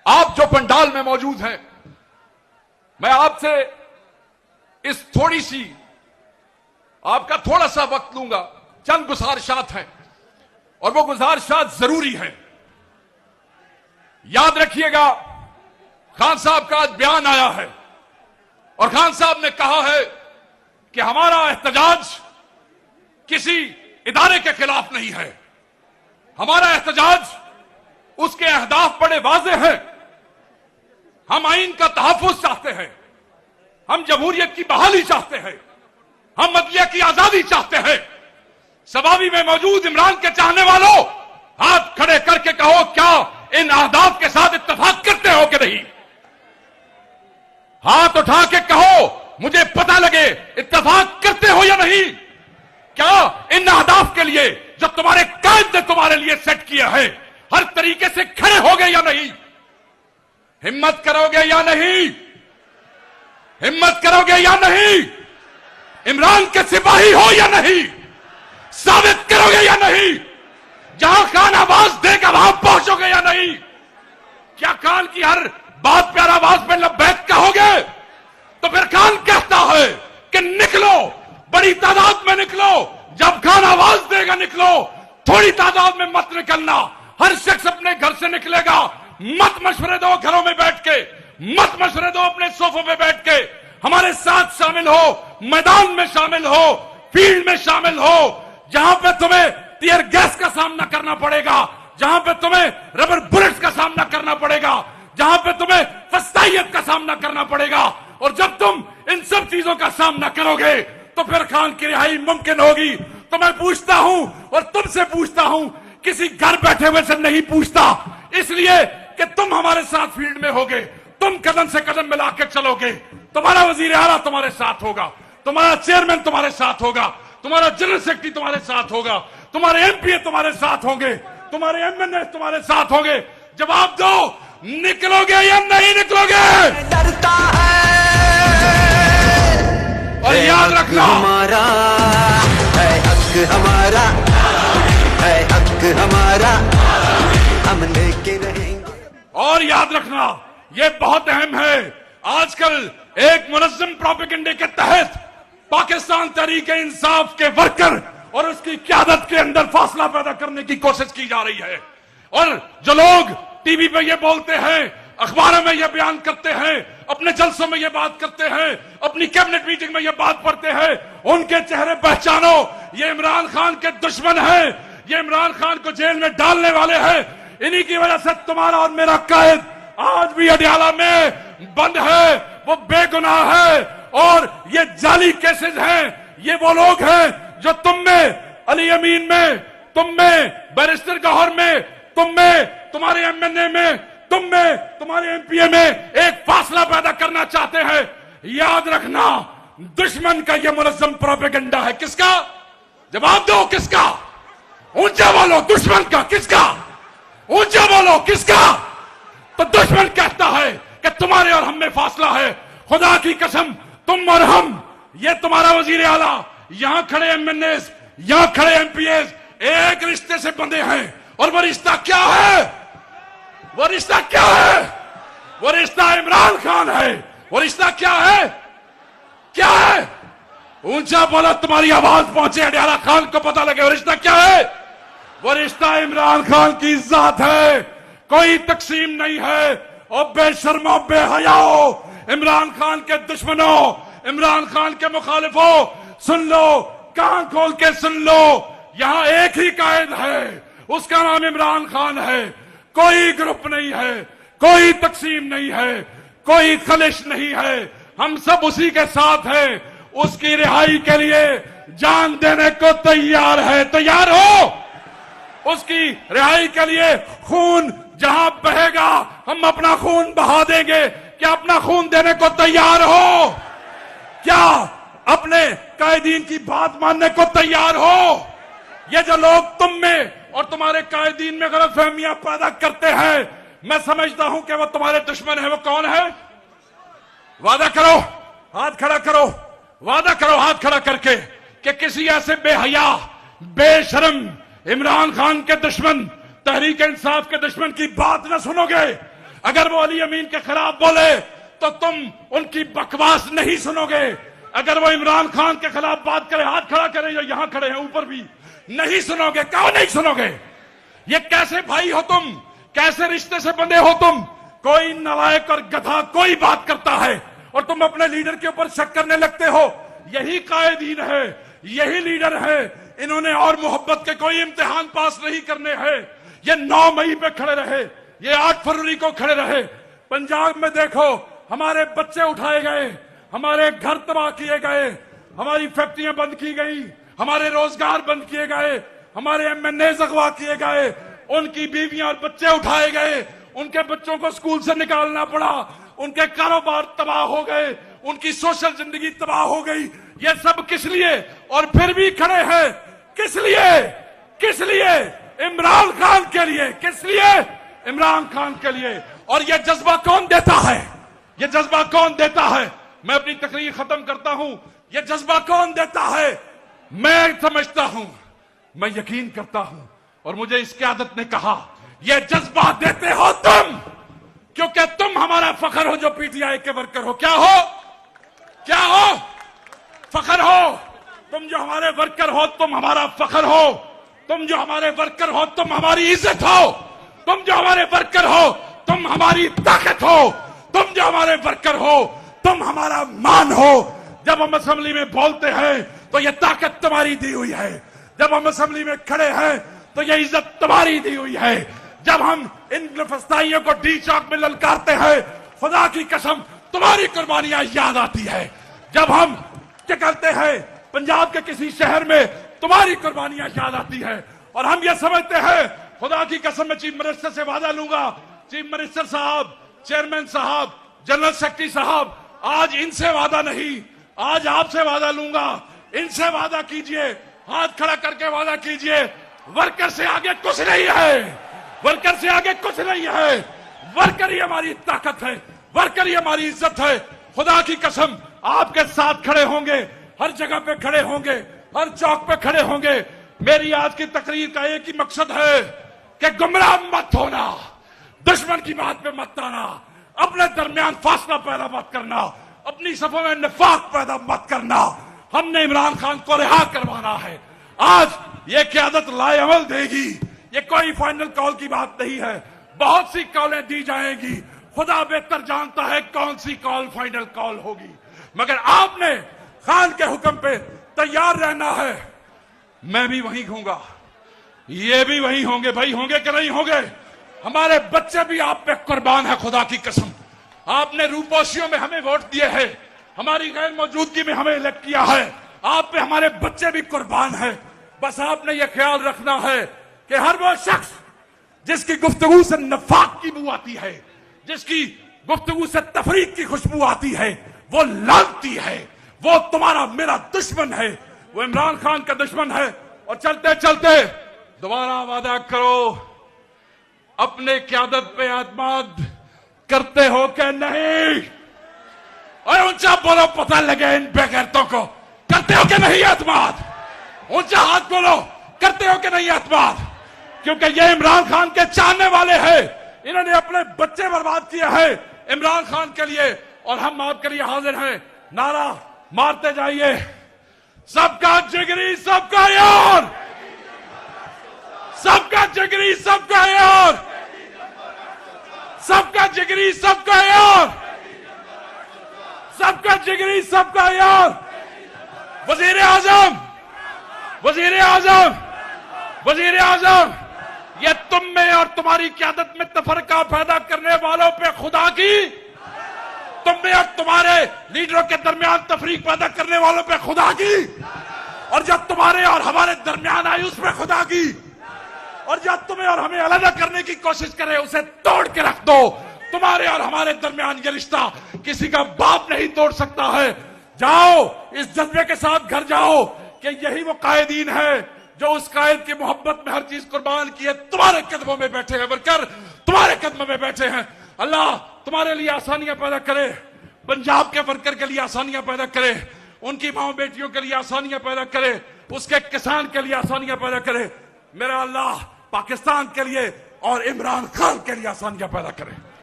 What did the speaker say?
आप जो पंडाल में मौजूद हैं, मैं आपसे इस थोड़ी सी आपका थोड़ा सा वक्त लूंगा। चंद गुजारिशात हैं और वो गुजारिशात जरूरी हैं। याद रखिएगा, खान साहब का आज बयान आया है और खान साहब ने कहा है कि हमारा एहतजाज किसी इदारे के खिलाफ नहीं है। हमारा एहतजाज, उसके अहदाफ बड़े वाज़ेह हैं। हम आइन का तहफ़्फ़ुज़ चाहते हैं, हम जमहूरियत की बहाली चाहते हैं, हम अदलिया की आजादी चाहते हैं। सवावी में मौजूद इमरान के चाहने वालों, हाथ खड़े करके कहो, क्या इन अहदाफ के साथ इत्तेफाक करते हो कि नहीं? हाथ उठा के कहो, मुझे पता लगे इत्तेफाक करते हो या नहीं। क्या इन अहदाफ के लिए जो तुम्हारे कायद ने तुम्हारे लिए सेट किया है, हर तरीके से खड़े होगे या नहीं? हिम्मत करोगे या नहीं? हिम्मत करोगे या नहीं? इमरान के सिपाही हो या नहीं? साबित करोगे या नहीं? जहां खान आवाज देगा वहां पहुंचोगे या नहीं? क्या खान की हर बात पर आवाज में लब्बैक कहोगे? तो फिर खान कहता है कि निकलो, बड़ी तादाद में निकलो। जब खान आवाज देगा निकलो, थोड़ी तादाद में मत निकलना। हर शख्स अपने घर से निकलेगा। मत मशवरे दो घरों में बैठ के, मत मशवरे दो अपने सोफों पे बैठ के। हमारे साथ शामिल हो, मैदान में शामिल हो, फील्ड में शामिल हो। जहां पे तुम्हें टीयर गैस का सामना करना पड़ेगा, जहां पे तुम्हें रबर बुलेट्स का सामना करना पड़ेगा, जहां पे तुम्हें फस्तायत का सामना करना पड़ेगा। और जब तुम इन सब चीजों का सामना करोगे तो फिर खान की रिहाई मुमकिन होगी। तो मैं पूछता हूं और तुमसे पूछता हूं, किसी घर बैठे हुए से नहीं पूछता, इसलिए कि तुम हमारे साथ फील्ड में होगे, तुम कदम से कदम मिला के चलोगे। तुम्हारा वजीर आला तुम्हारे साथ होगा, तुम्हारा चेयरमैन तुम्हारे साथ होगा, तुम्हारा जनरल सेक्रेटरी तुम्हारे साथ होगा, तुम्हारे एमपीए तुम्हारे साथ होंगे, तुम्हारे एमएनए तुम्हारे साथ होंगे। जवाब दो, निकलोगे या नहीं निकलोगे? डरता है और याद रखना, हमारा है हक, हमारा है हक, हमारा हम लेके रहेंगे। और याद रखना, यह बहुत अहम है। आजकल एक मुनज़्ज़म प्रोपेगेंडे के तहत पाकिस्तान तहरीक-ए-इंसाफ के वर्कर और उसकी क़यादत के अंदर फासला पैदा करने की कोशिश की जा रही है। और जो लोग टीवी पे ये बोलते हैं, अखबारों में ये बयान करते हैं, अपने जलसों में ये बात करते हैं, अपनी कैबिनेट मीटिंग में ये बात पढ़ते हैं, उनके चेहरे पहचानो। ये इमरान खान के दुश्मन हैं, ये इमरान खान को जेल में डालने वाले हैं। इन्हीं की वजह से तुम्हारा और मेरा कायद आज भी अडियाला में बंद है, वो बेगुनाह है। और ये जाली केसेस हैं, ये वो लोग हैं जो तुम में, अली अमीन में, तुम में, बैरिस्टर गौहर में, तुम में, तुम्हारे एमएनए में, तुम में, तुम्हारे एमपीए में एक फासला पैदा करना चाहते हैं। याद रखना, दुश्मन का यह मुनज़्ज़म प्रोपेगेंडा है। किसका? जवाब दो, किसका? ऊंचा बोलो, दुश्मन का। किसका? ऊंचा बोलो, किसका? तो दुश्मन कहता है कि तुम्हारे और हम में फासला है। खुदा की कसम, तुम और हम, ये तुम्हारा वजीर आला, यहां खड़े एमएनए, यहां खड़े एमपीएस एक रिश्ते से बंधे हैं। और वो रिश्ता क्या है? वो रिश्ता क्या है? वो रिश्ता इमरान खान है। वो रिश्ता क्या है? क्या है? ऊंचा बोला, तुम्हारी आवाज पहुंचे, अडियाला खान को पता लगे। वो रिश्ता क्या है? वो रिश्ता इमरान खान की जात है, कोई तकसीम नहीं है। और बेशर्मो, बेहयाओ, इमरान खान के दुश्मनों, इमरान खान के मुखालिफों, सुन लो, कान खोल के सुन लो। यहां एक ही कायद है, उसका नाम इमरान खान है। कोई ग्रुप नहीं है, कोई तकसीम नहीं है, कोई खलिश नहीं है। हम सब उसी के साथ हैं। उसकी रिहाई के लिए जान देने को तैयार है। तैयार हो? उसकी रिहाई के लिए खून जहां बहेगा, हम अपना खून बहा देंगे। क्या अपना खून देने को तैयार हो? क्या अपने कायदीन की बात मानने को तैयार हो? ये जो लोग तुम में और तुम्हारे कायदीन में गलतफहमियां पैदा करते हैं, मैं समझता हूं कि वो तुम्हारे दुश्मन है। वो कौन है? वादा करो, हाथ खड़ा करो, वादा करो हाथ खड़ा करके कि किसी ऐसे बेहया, बेशर्म इमरान खान के दुश्मन, तहरीक इंसाफ के दुश्मन की बात न सुनोगे। अगर वो अली अमीन के खिलाफ बोले तो तुम उनकी बकवास नहीं सुनोगे। अगर वो इमरान खान के खिलाफ बात करे, हाथ खड़ा करे, जो यहां खड़े हैं ऊपर भी, नहीं सुनोगे। क्यों नहीं सुनोगे? ये कैसे भाई हो तुम? कैसे रिश्ते से बंधे हो तुम? कोई नालायक और गधा कोई बात करता है और तुम अपने लीडर के ऊपर शक करने लगते हो। यही कायदीन है, यही लीडर है। इन्होंने और मोहब्बत के कोई इम्तिहान पास नहीं करने हैं। ये 9 मई पे खड़े रहे, ये 8 फरवरी को खड़े रहे। पंजाब में देखो, हमारे बच्चे उठाए गए, हमारे घर तबाह किए गए, हमारी फैक्ट्रियां बंद की गई, हमारे रोजगार बंद किए गए, हमारे एमएनए अगवा किए गए, उनकी बीवियां और बच्चे उठाए गए, उनके बच्चों को स्कूल से निकालना पड़ा, उनके कारोबार तबाह हो गए, उनकी सोशल जिंदगी तबाह हो गई। ये सब किस लिए? और फिर भी खड़े हैं। किस लिए? किस लिए? इमरान खान के लिए। किस लिए? इमरान खान के लिए। और ये जज्बा कौन देता है? ये जज्बा कौन देता है? मैं अपनी तकरीर खत्म करता हूं। ये जज्बा कौन देता है? मैं समझता हूं, मैं यकीन करता हूं, और मुझे इस क़यादत ने कहा, ये जज्बा देते हो तुम, क्योंकि तुम हमारा फख्र हो जो पीटीआई के वर्कर हो। क्या हो? क्या हो? फख्र हो। तुम जो हमारे वर्कर हो, तुम हमारा फख्र हो। तुम जो हमारे वर्कर हो, तुम हमारी इज्जत हो। तुम जो हमारे वर्कर हो, तुम हमारी ताकत हो। तुम जो हमारे वर्कर हो, तुम हमारा मान हो। जब हम असेंबली में बोलते हैं तो ये ताकत तुम्हारी दी हुई है। जब हम असेंबली में खड़े हैं तो ये इज्जत तुम्हारी दी हुई है। जब हम इन फस्ताइयों को डी चौक में ललकारते हैं, खुदा की कसम तुम्हारी कुर्बानियां याद आती है। जब हम क्या करते हैं पंजाब के किसी शहर में, तुम्हारी कुर्बानियां याद आती है। और हम ये समझते हैं, खुदा की कसम मैं चीफ मिनिस्टर से वादा लूंगा, चीफ मिनिस्टर साहब, चेयरमैन साहब, जनरल सेक्रेटरी साहब, आज इनसे वादा नहीं, आज आपसे वादा लूंगा। इनसे वादा कीजिए, हाथ खड़ा करके वादा कीजिए, वर्कर से आगे कुछ नहीं है। वर्कर से आगे कुछ नहीं है। वर्कर ही हमारी ताकत है, वर्कर ही हमारी इज्जत है। खुदा की कसम आपके साथ खड़े होंगे, हर जगह पे खड़े होंगे, हर चौक पे खड़े होंगे। मेरी आज की तकरीर का एक ही मकसद है कि गुमराह मत होना, दुश्मन की बात पे मत आना, अपने दरमियान फासला पैदा मत करना, अपनी सफों में निफाक पैदा मत करना। हमने इमरान खान को रिहा करवाना है। आज ये क़यादत लाएअमल देगी। ये कोई फाइनल कॉल की बात नहीं है, बहुत सी कॉलें दी जाएंगी। खुदा बेहतर जानता है कौन सी कॉल फाइनल कॉल होगी, मगर आपने खान के हुक्म पे तैयार रहना है। मैं भी वहीं होऊंगा, ये भी वहीं होंगे। भाई होंगे कि नहीं होंगे? हमारे बच्चे भी आप पे कुर्बान है। खुदा की कसम, आपने रूपोशियों में हमें वोट दिए हैं, हमारी गैर मौजूदगी में हमें इलेक्ट किया है। आप पे हमारे बच्चे भी कुर्बान है। बस आपने ये ख्याल रखना है कि हर वो शख्स जिसकी गुफ्तगू से नफाक की बू आती है, जिसकी गुफ्तगू से तफरीक की खुशबू आती है, वो लानती है, वो तुम्हारा मेरा दुश्मन है, वो इमरान खान का दुश्मन है। और चलते चलते दोबारा वादा करो, अपने क़यादत पे एतमाद करते हो कि नहीं? और ऊंचा बोलो, पता लगे इन बेगैरतों को, करते हो कि नहीं एतमाद? ऊंचा हाथ बोलो, करते हो कि नहीं एतमाद? क्योंकि ये इमरान खान के चाहने वाले हैं। इन्होंने अपने बच्चे बर्बाद किए हैं इमरान खान के लिए, और हम आपके लिए हाजिर हैं। नारा मारते जाइए, सबका जिगरी सबका यार, सबका जिगरी सबका यार, सबका जिगरी सबका यार, सबका जिगरी सबका यार। वजीर आजम, वजीर आजम, वजीर आजम, ये तुम में और तुम्हारी क़यादत में तफरका पैदा करने वालों पे खुदा की, तुम में और तुम्हारे लीडरों के दरमियान तफरीक पैदा करने वालों पे खुदा की, और जब तुम्हारे और हमारे दरमियान आई उस पे खुदा की, और जब तुम्हें और हमें अलग करने की कोशिश करे उसे तोड़ के रख दो। तुम्हारे और हमारे दरमियान ये रिश्ता किसी का बाप नहीं तोड़ सकता है। जाओ, इस जज्बे के साथ घर जाओ कि यही वो कायदीन है जो उस कायद की मोहब्बत में हर चीज कुर्बान की है। तुम्हारे कदमों में बैठे हैं वर्कर, तुम्हारे कदमों में बैठे हैं। अल्लाह तुम्हारे लिए आसानियां पैदा करे, पंजाब के वर्कर के लिए आसानियां पैदा करे, उनकी माओ बेटियों के लिए आसानियां पैदा करे, उसके किसान के लिए आसानियां पैदा करे। मेरा अल्लाह पाकिस्तान के लिए और इमरान खान के लिए आसानियां पैदा करे।